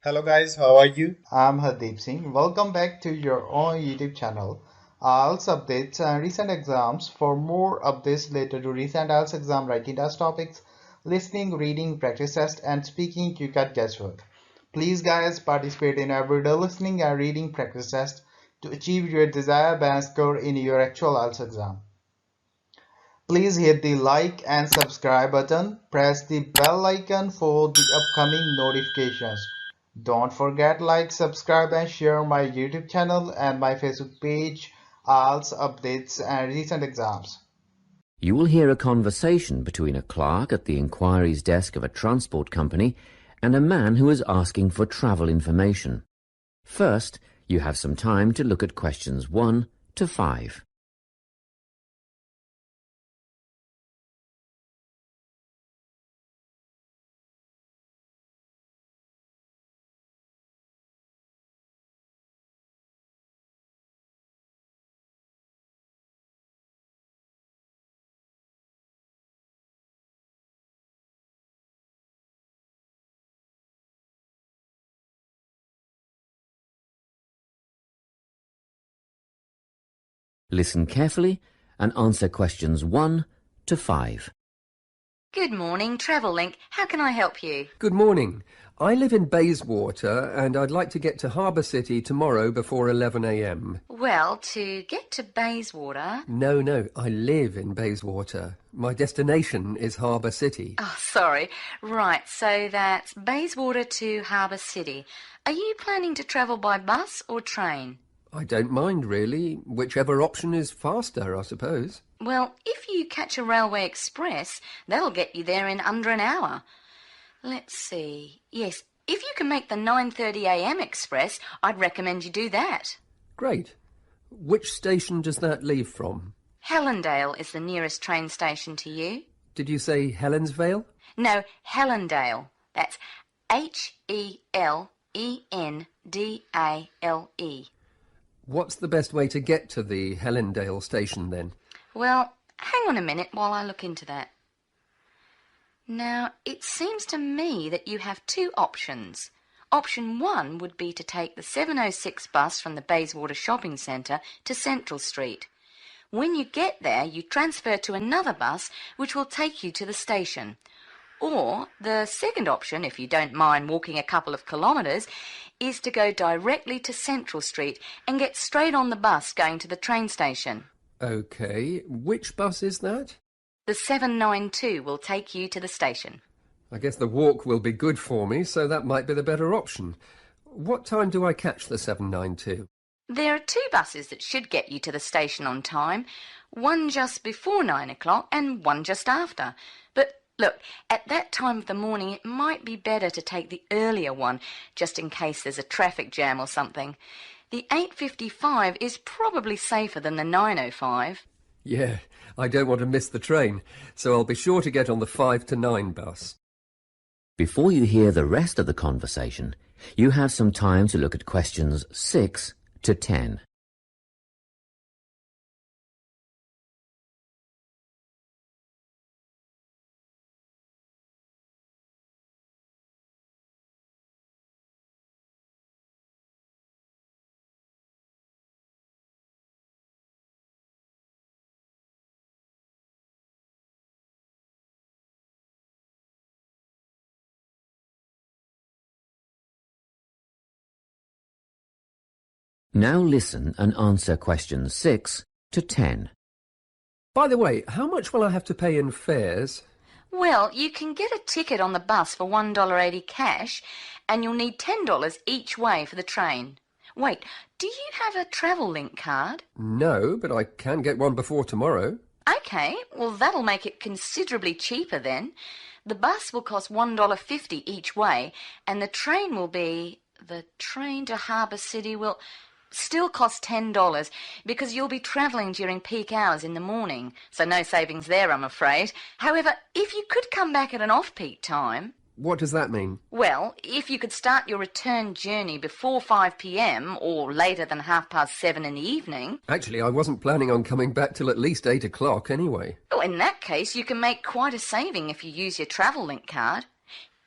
Hello guys, how are you? I'm Hardeep Singh. Welcome back to your own YouTube channel. IELTS updates and recent exams. For more updates related to recent IELTS exam writing test topics, listening, reading, practice test, and speaking, you got guesswork. Please, guys, participate in everyday listening and reading practice test to achieve your desired band score in your actual IELTS exam. Please hit the like and subscribe button. Press the bell icon for the upcoming notifications. Don't forget like, subscribe and share my YouTube channel and my Facebook page, IELTS updates and recent exams. You will hear a conversation between a clerk at the inquiries desk of a transport company and a man who is asking for travel information. First, you have some time to look at questions 1 to 5. Listen carefully and answer questions 1 to 5. Good morning, Travel-Link. How can I help you? Good morning. I live in Bayswater and I'd like to get to Harbour City tomorrow before 11 a.m. Well, to get to Bayswater... No, I live in Bayswater. My destination is Harbour City. Oh, sorry. Right, so that's Bayswater to Harbour City. Are you planning to travel by bus or train? I don't mind, really. Whichever option is faster, I suppose. Well, if you catch a railway express, that'll get you there in under an hour. Let's see. Yes, if you can make the 9:30 a.m. express, I'd recommend you do that. Great. Which station does that leave from? Helendale is the nearest train station to you. Did you say Helensvale? No, Helendale. That's Helendale. What's the best way to get to the Helendale station, then? Well, hang on a minute while I look into that. Now, it seems to me that you have two options. Option 1 would be to take the 7:06 bus from the Bayswater Shopping Centre to Central Street. When you get there, you transfer to another bus which will take you to the station. Or the second option, if you don't mind walking a couple of kilometres, is to go directly to Central Street and get straight on the bus going to the train station. OK. Which bus is that? The 792 will take you to the station. I guess the walk will be good for me, so that might be the better option. What time do I catch the 792? There are two buses that should get you to the station on time, one just before 9 o'clock and one just after. But look, at that time of the morning it might be better to take the earlier one, just in case there's a traffic jam or something. The 8:55 is probably safer than the 9:05. Yeah, I don't want to miss the train, so I'll be sure to get on the 5 to 9 bus. Before you hear the rest of the conversation, you have some time to look at questions 6 to 10. Now listen and answer questions 6 to 10. By the way, how much will I have to pay in fares? Well, you can get a ticket on the bus for $1.80 cash, and you'll need $10 each way for the train. Wait, do you have a Travel-Link card? No, but I can get one before tomorrow. OK, well that'll make it considerably cheaper then. The bus will cost $1.50 each way, and the train will be... The train to Harbour City will still cost $10 because you'll be travelling during peak hours in the morning, so no savings there, I'm afraid. However, if you could come back at an off-peak time... What does that mean? Well, if you could start your return journey before 5 p.m. or later than 7:30 in the evening... Actually, I wasn't planning on coming back till at least 8 o'clock anyway. Well, in that case, you can make quite a saving if you use your Travel-Link card.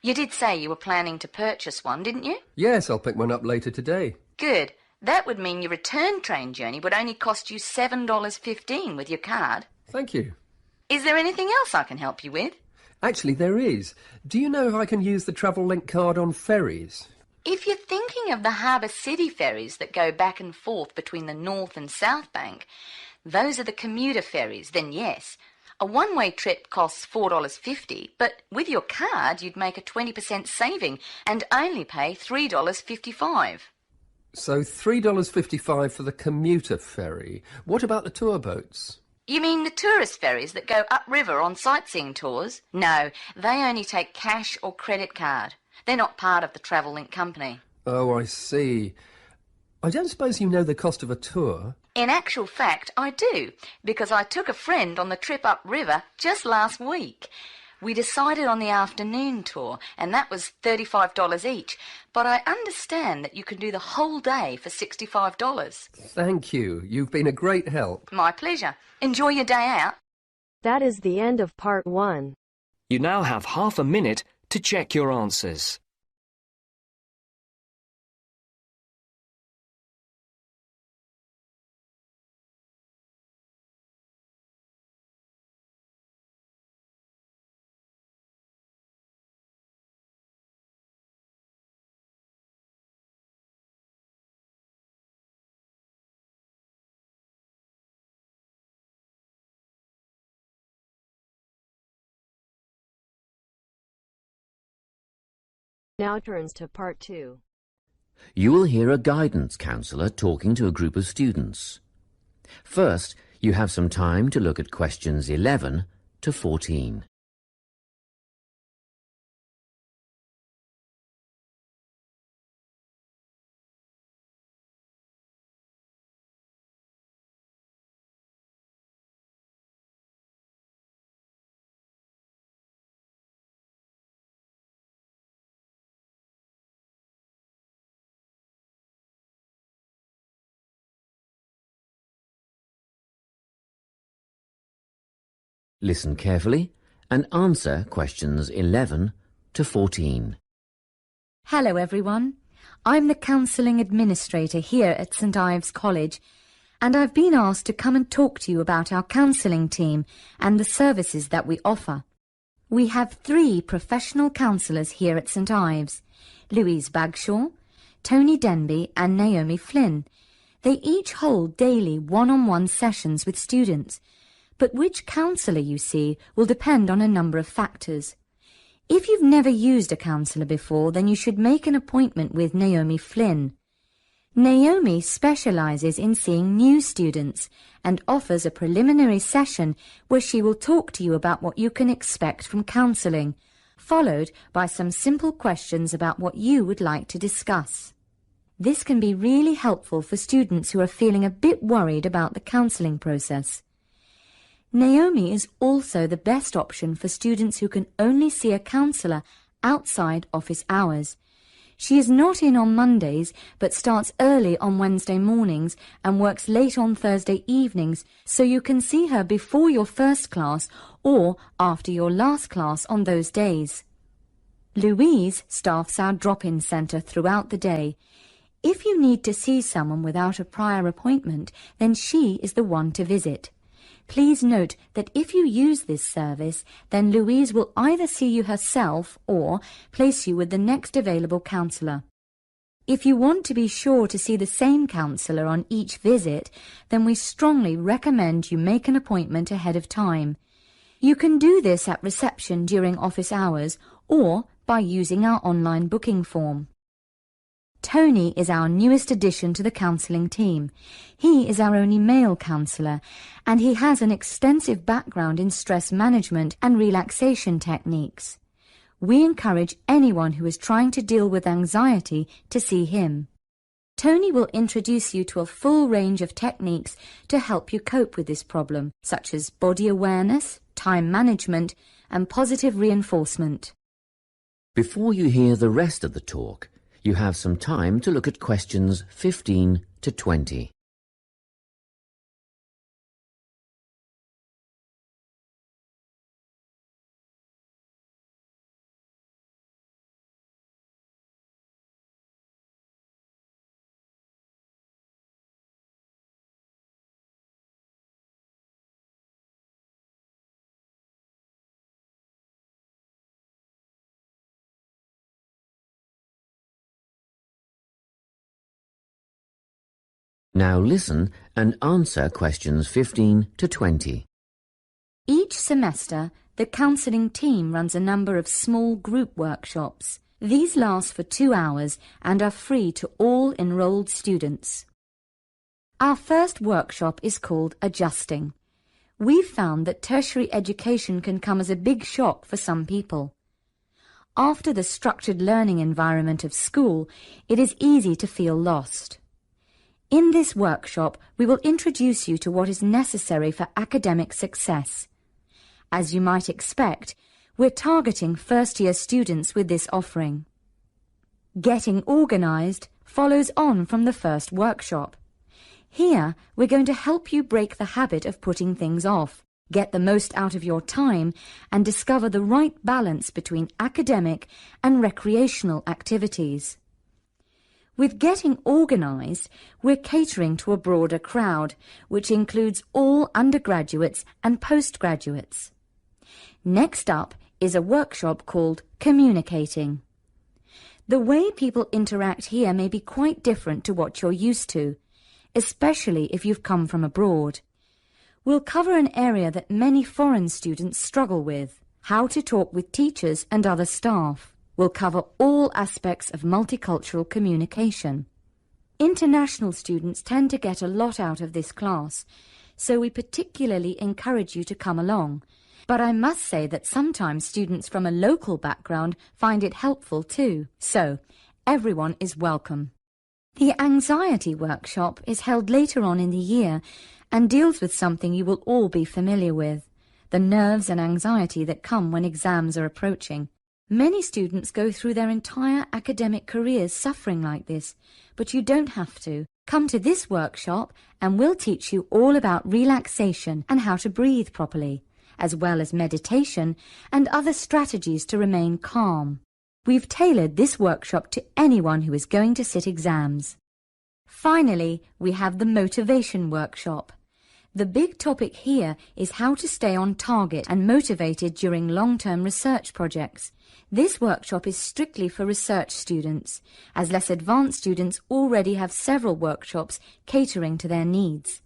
You did say you were planning to purchase one, didn't you? Yes, I'll pick one up later today. Good. That would mean your return train journey would only cost you $7.15 with your card. Thank you. Is there anything else I can help you with? Actually, there is. Do you know if I can use the Travel Link card on ferries? If you're thinking of the Harbour City ferries that go back and forth between the North and South Bank, those are the commuter ferries, then yes. A one-way trip costs $4.50, but with your card you'd make a 20% saving and only pay $3.55. So $3.55 for the commuter ferry. What about the tour boats? You mean the tourist ferries that go upriver on sightseeing tours? No, they only take cash or credit card. They're not part of the Travel Link company. Oh, I see. I don't suppose you know the cost of a tour? In actual fact, I do, because I took a friend on the trip upriver just last week. We decided on the afternoon tour, and that was $35 each, but I understand that you can do the whole day for $65. Thank you. You've been a great help. My pleasure. Enjoy your day out. That is the end of part 1. You now have half a minute to check your answers. Now turns to part 2. You will hear a guidance counsellor talking to a group of students. First, you have some time to look at questions 11 to 14. Listen carefully and answer questions 11 to 14. Hello everyone. I'm the Counselling Administrator here at St Ives College, and I've been asked to come and talk to you about our counselling team and the services that we offer. We have 3 professional counsellors here at St Ives, Louise Bagshaw, Tony Denby and Naomi Flynn. They each hold daily one-on-one sessions with students, but which counsellor you see will depend on a number of factors. If you've never used a counsellor before, then you should make an appointment with Naomi Flynn. Naomi specialises in seeing new students and offers a preliminary session where she will talk to you about what you can expect from counselling, followed by some simple questions about what you would like to discuss. This can be really helpful for students who are feeling a bit worried about the counselling process. Naomi is also the best option for students who can only see a counsellor outside office hours. She is not in on Mondays, but starts early on Wednesday mornings and works late on Thursday evenings, so you can see her before your first class or after your last class on those days. Louise staffs our drop-in centre throughout the day. If you need to see someone without a prior appointment, then she is the one to visit. Please note that if you use this service, then Louise will either see you herself or place you with the next available counsellor. If you want to be sure to see the same counsellor on each visit, then we strongly recommend you make an appointment ahead of time. You can do this at reception during office hours or by using our online booking form. Tony is our newest addition to the counselling team. He is our only male counsellor, and he has an extensive background in stress management and relaxation techniques. We encourage anyone who is trying to deal with anxiety to see him. Tony will introduce you to a full range of techniques to help you cope with this problem, such as body awareness, time management, and positive reinforcement. Before you hear the rest of the talk, you have some time to look at questions 15 to 20. Now listen and answer questions 15 to 20. Each semester, the counselling team runs a number of small group workshops. These last for 2 hours and are free to all enrolled students. Our first workshop is called Adjusting. We've found that tertiary education can come as a big shock for some people. After the structured learning environment of school, it is easy to feel lost. In this workshop, we will introduce you to what is necessary for academic success. As you might expect, we're targeting first-year students with this offering. Getting organised follows on from the first workshop. Here, we're going to help you break the habit of putting things off, get the most out of your time, and discover the right balance between academic and recreational activities. With Getting Organised, we're catering to a broader crowd, which includes all undergraduates and postgraduates. Next up is a workshop called Communicating. The way people interact here may be quite different to what you're used to, especially if you've come from abroad. We'll cover an area that many foreign students struggle with, how to talk with teachers and other staff. We'll cover all aspects of multicultural communication. International students tend to get a lot out of this class, so we particularly encourage you to come along. But I must say that sometimes students from a local background find it helpful too, so everyone is welcome. The anxiety workshop is held later on in the year and deals with something you will all be familiar with, the nerves and anxiety that come when exams are approaching. Many students go through their entire academic careers suffering like this, but you don't have to. Come to this workshop and we'll teach you all about relaxation and how to breathe properly, as well as meditation and other strategies to remain calm. We've tailored this workshop to anyone who is going to sit exams. Finally, we have the motivation workshop. The big topic here is how to stay on target and motivated during long-term research projects. This workshop is strictly for research students, as less advanced students already have several workshops catering to their needs.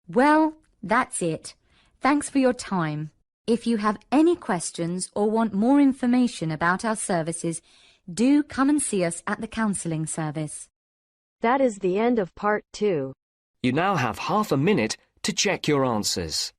Well, that's it. Thanks for your time. If you have any questions or want more information about our services, do come and see us at the counselling service. That is the end of part 2. You now have half a minute to check your answers.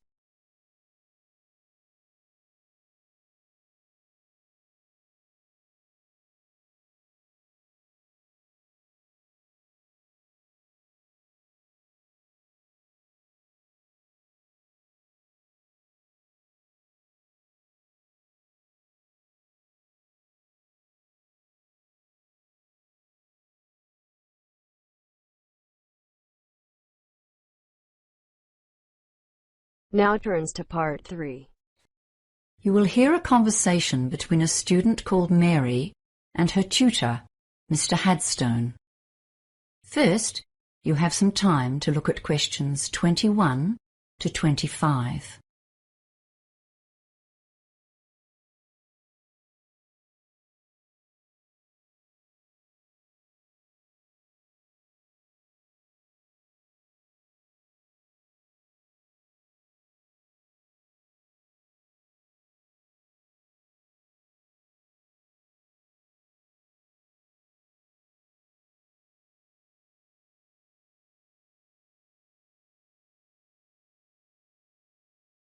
Now turns to part 3. You will hear a conversation between a student called Mary and her tutor, Mr. Hadstone. First, you have some time to look at questions 21 to 25.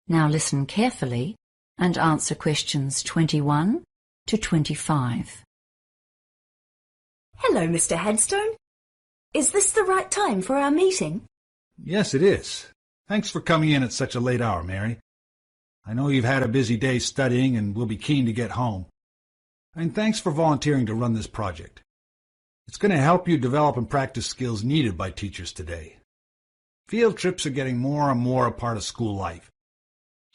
Now listen carefully and answer questions 21 to 25. Hello, Mr. Headstone. Is this the right time for our meeting? Yes, it is. Thanks for coming in at such a late hour, Mary. I know you've had a busy day studying and will be keen to get home. And thanks for volunteering to run this project. It's going to help you develop and practice skills needed by teachers today. Field trips are getting more and more a part of school life.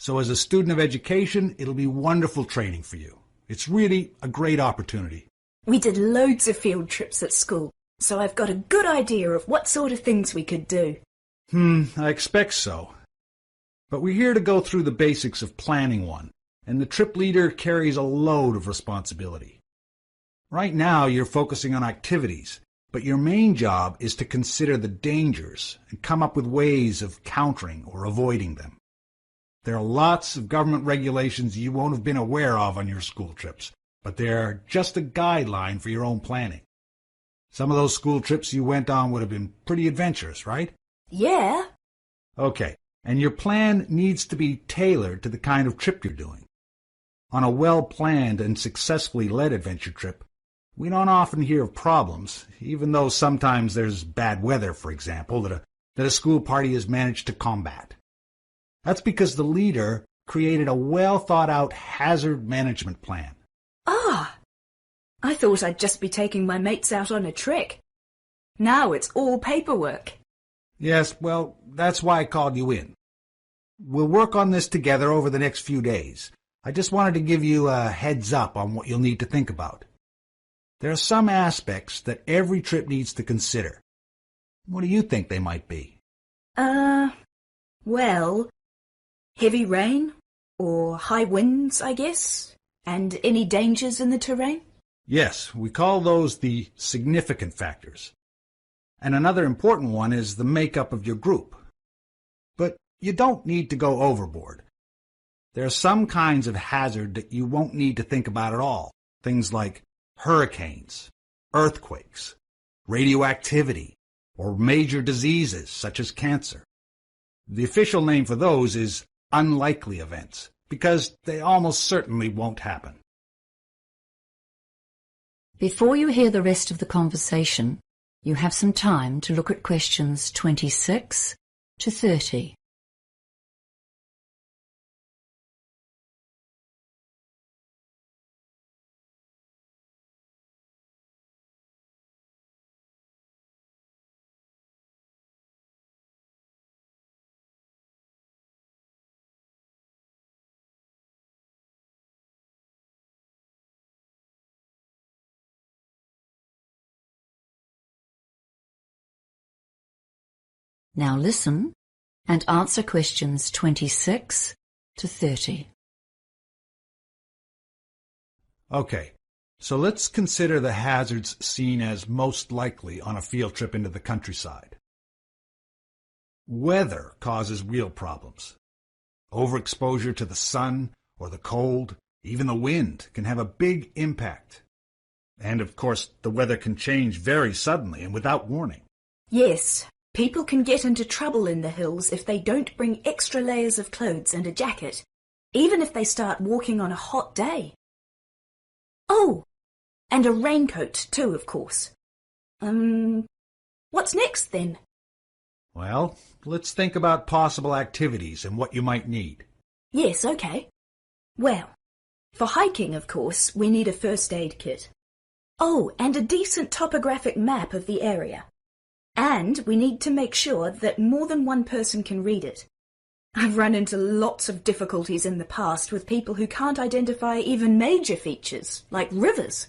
So as a student of education, it'll be wonderful training for you. It's really a great opportunity. We did loads of field trips at school, so I've got a good idea of what sort of things we could do. I expect so. But we're here to go through the basics of planning one, and the trip leader carries a load of responsibility. Right now, you're focusing on activities, But your main job is to consider the dangers and come up with ways of countering or avoiding them. There are lots of government regulations you won't have been aware of on your school trips, but they're just a guideline for your own planning. Some of those school trips you went on would have been pretty adventurous, right? Yeah. Okay, and your plan needs to be tailored to the kind of trip you're doing. On a well-planned and successfully led adventure trip, we don't often hear of problems, even though sometimes there's bad weather, for example, that a school party has managed to combat. That's because the leader created a well-thought-out hazard management plan. Ah! I thought I'd just be taking my mates out on a trek. Now it's all paperwork. Yes, well, that's why I called you in. We'll work on this together over the next few days. I just wanted to give you a heads up on what you'll need to think about. There are some aspects that every trip needs to consider. What do you think they might be? Well, heavy rain, or high winds, I guess, and any dangers in the terrain? Yes, we call those the significant factors. And another important one is the makeup of your group. But you don't need to go overboard. There are some kinds of hazard that you won't need to think about at all. Things like hurricanes, earthquakes, radioactivity, or major diseases such as cancer. The official name for those is unlikely events, because they almost certainly won't happen. Before you hear the rest of the conversation, you have some time to look at questions 26 to 30. Now listen and answer questions 26 to 30. Okay, so let's consider the hazards seen as most likely on a field trip into the countryside. Weather causes real problems. Overexposure to the sun or the cold, even the wind, can have a big impact. And of course, the weather can change very suddenly and without warning. Yes. People can get into trouble in the hills if they don't bring extra layers of clothes and a jacket, even if they start walking on a hot day. Oh, and a raincoat too, of course. What's next then? Well, let's think about possible activities and what you might need. Yes, okay. Well, for hiking, of course, we need a first aid kit. Oh, and a decent topographic map of the area. And we need to make sure that more than one person can read it. I've run into lots of difficulties in the past with people who can't identify even major features, like rivers.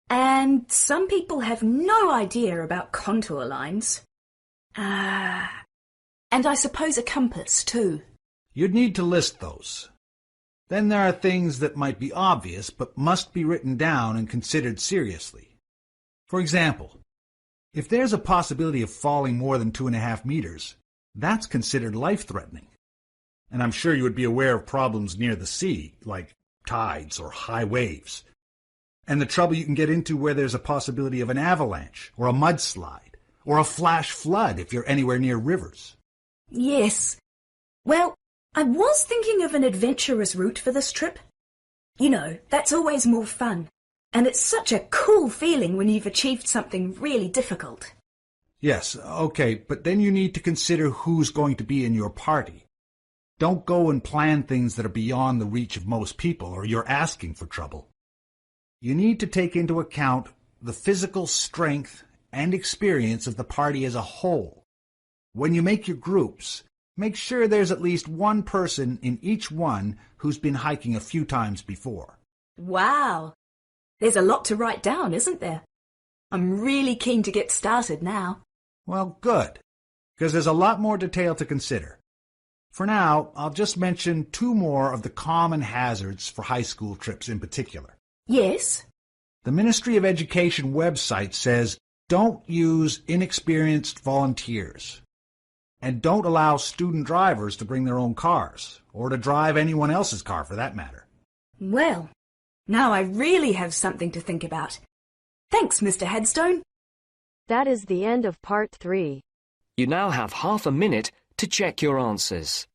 And some people have no idea about contour lines. And I suppose a compass, too. You'd need to list those. Then there are things that might be obvious but must be written down and considered seriously. For example, if there's a possibility of falling more than 2.5 meters, that's considered life-threatening. And I'm sure you would be aware of problems near the sea, like tides or high waves. And the trouble you can get into where there's a possibility of an avalanche, or a mudslide, or a flash flood if you're anywhere near rivers. Yes. Well, I was thinking of an adventurous route for this trip. You know, that's always more fun. And it's such a cool feeling when you've achieved something really difficult. Yes, okay, but then you need to consider who's going to be in your party. Don't go and plan things that are beyond the reach of most people, or you're asking for trouble. You need to take into account the physical strength and experience of the party as a whole. When you make your groups, make sure there's at least one person in each one who's been hiking a few times before. Wow! There's a lot to write down, isn't there? I'm really keen to get started now. Well, good, because there's a lot more detail to consider. For now, I'll just mention 2 more of the common hazards for high school trips in particular. Yes? The Ministry of Education website says Don't use inexperienced volunteers. And don't allow student drivers to bring their own cars, or to drive anyone else's car for that matter. Well, now I really have something to think about. Thanks, Mr. Headstone. That is the end of part 3. You now have half a minute to check your answers.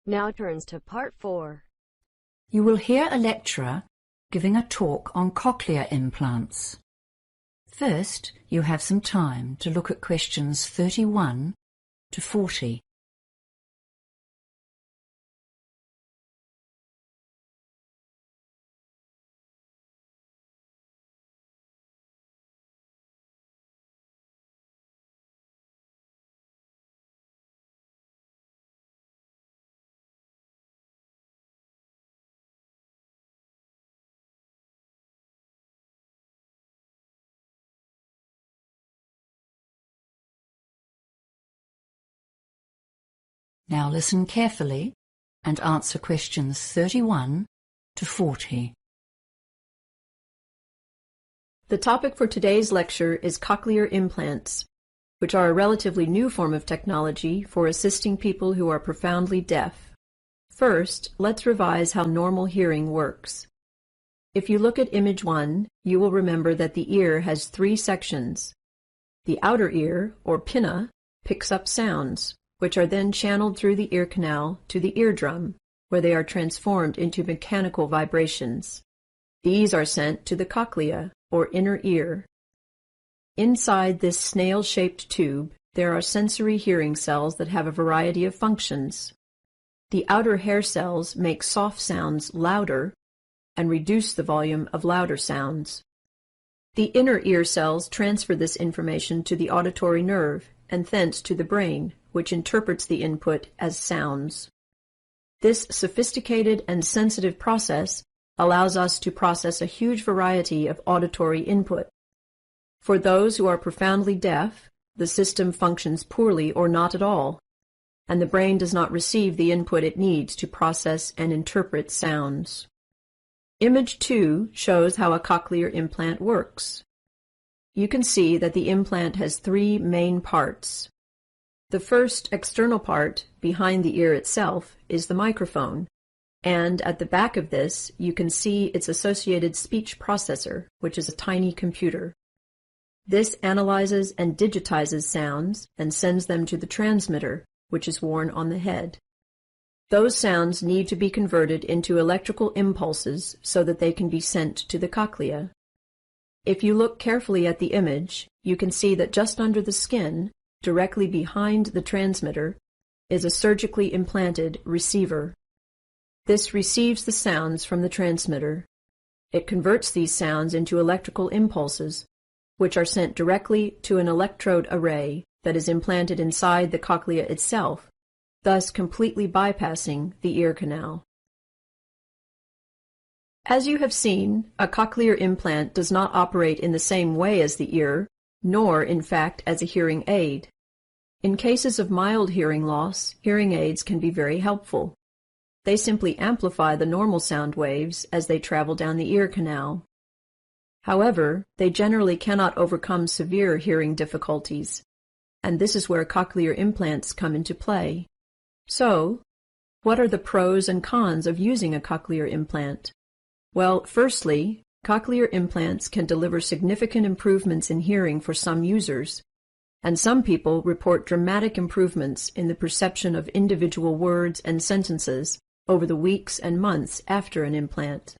Now turns to part 4. You will hear a lecturer giving a talk on cochlear implants. First, you have some time to look at questions 31 to 40. Now listen carefully and answer questions 31 to 40. The topic for today's lecture is cochlear implants, which are a relatively new form of technology for assisting people who are profoundly deaf. First, let's revise how normal hearing works. If you look at image 1, you will remember that the ear has 3 sections. The outer ear, or pinna, picks up sounds, which are then channeled through the ear canal to the eardrum, where they are transformed into mechanical vibrations. These are sent to the cochlea, or inner ear. Inside this snail-shaped tube, there are sensory hearing cells that have a variety of functions. The outer hair cells make soft sounds louder and reduce the volume of louder sounds. The inner ear cells transfer this information to the auditory nerve and thence to the brain, which interprets the input as sounds. This sophisticated and sensitive process allows us to process a huge variety of auditory input. For those who are profoundly deaf, the system functions poorly or not at all, and the brain does not receive the input it needs to process and interpret sounds. Image 2 shows how a cochlear implant works. You can see that the implant has 3 main parts. The first external part, behind the ear itself, is the microphone, and at the back of this you can see its associated speech processor, which is a tiny computer. This analyzes and digitizes sounds and sends them to the transmitter, which is worn on the head. Those sounds need to be converted into electrical impulses so that they can be sent to the cochlea. If you look carefully at the image, you can see that just under the skin, directly behind the transmitter, is a surgically implanted receiver. This receives the sounds from the transmitter. It converts these sounds into electrical impulses, which are sent directly to an electrode array that is implanted inside the cochlea itself, thus completely bypassing the ear canal. As you have seen, a cochlear implant does not operate in the same way as the ear, nor, in fact, as a hearing aid. In cases of mild hearing loss, hearing aids can be very helpful. They simply amplify the normal sound waves as they travel down the ear canal. However, they generally cannot overcome severe hearing difficulties, and this is where cochlear implants come into play. So, what are the pros and cons of using a cochlear implant? Well, firstly, cochlear implants can deliver significant improvements in hearing for some users, and some people report dramatic improvements in the perception of individual words and sentences over the weeks and months after an implant.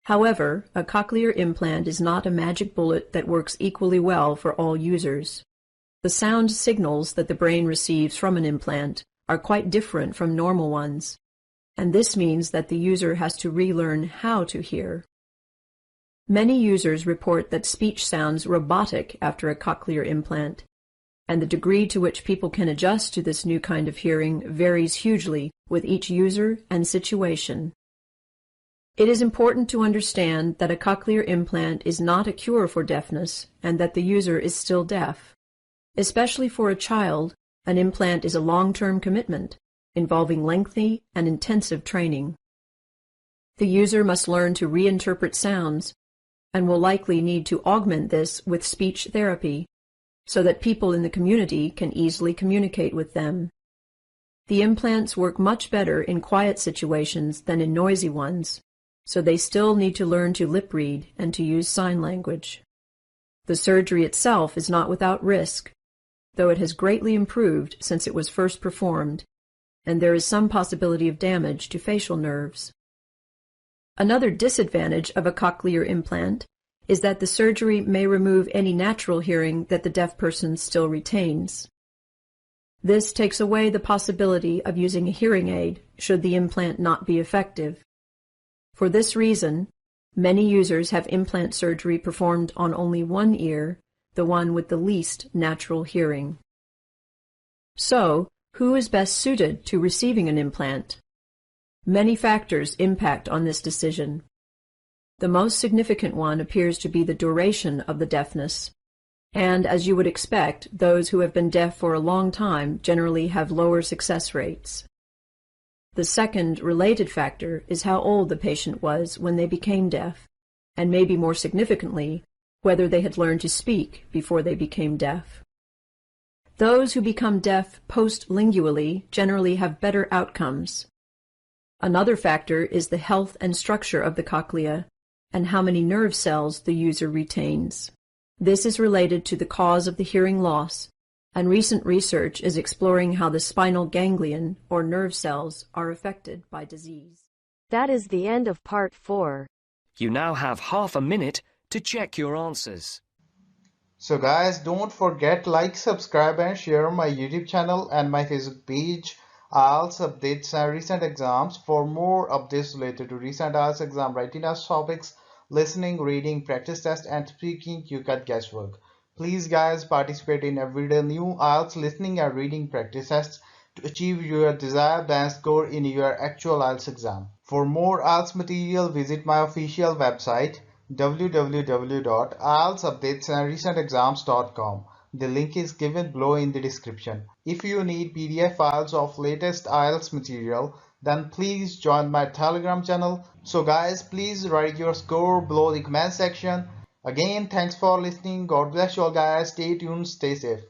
However, a cochlear implant is not a magic bullet that works equally well for all users. The sound signals that the brain receives from an implant are quite different from normal ones, and this means that the user has to relearn how to hear. Many users report that speech sounds robotic after a cochlear implant, and the degree to which people can adjust to this new kind of hearing varies hugely with each user and situation. It is important to understand that a cochlear implant is not a cure for deafness and that the user is still deaf. Especially for a child, an implant is a long-term commitment involving lengthy and intensive training. The user must learn to reinterpret sounds and will likely need to augment this with speech therapy so that people in the community can easily communicate with them. The implants work much better in quiet situations than in noisy ones, so they still need to learn to lip read and to use sign language. The surgery itself is not without risk, though it has greatly improved since it was first performed, and there is some possibility of damage to facial nerves. Another disadvantage of a cochlear implant is that the surgery may remove any natural hearing that the deaf person still retains. This takes away the possibility of using a hearing aid should the implant not be effective. For this reason, many users have implant surgery performed on only one ear, the one with the least natural hearing. So, who is best suited to receiving an implant? Many factors impact on this decision. The most significant one appears to be the duration of the deafness, and as you would expect, those who have been deaf for a long time generally have lower success rates. The second related factor is how old the patient was when they became deaf, and maybe more significantly, whether they had learned to speak before they became deaf. Those who become deaf postlingually generally have better outcomes. Another factor is the health and structure of the cochlea and how many nerve cells the user retains. This is related to the cause of the hearing loss, and recent research is exploring how the spinal ganglion or nerve cells are affected by disease. That is the end of part 4. You now have half a minute to check your answers. So guys, don't forget like, subscribe and share my YouTube channel and my Facebook page, IELTS updates and recent exams. For more updates related to recent IELTS exam writing test topics, listening, reading, practice test and speaking, you cut guesswork. Please guys, participate in everyday new IELTS listening and reading practice tests to achieve your desired band score in your actual IELTS exam. For more IELTS material, visit my official website www.ieltsupdatesandrecentexams.com. The link is given below in the description. If you need PDF files of latest IELTS material, then please join my Telegram channel. So guys, please write your score below the comment section. Again, thanks for listening. God bless you all guys. Stay tuned, stay safe.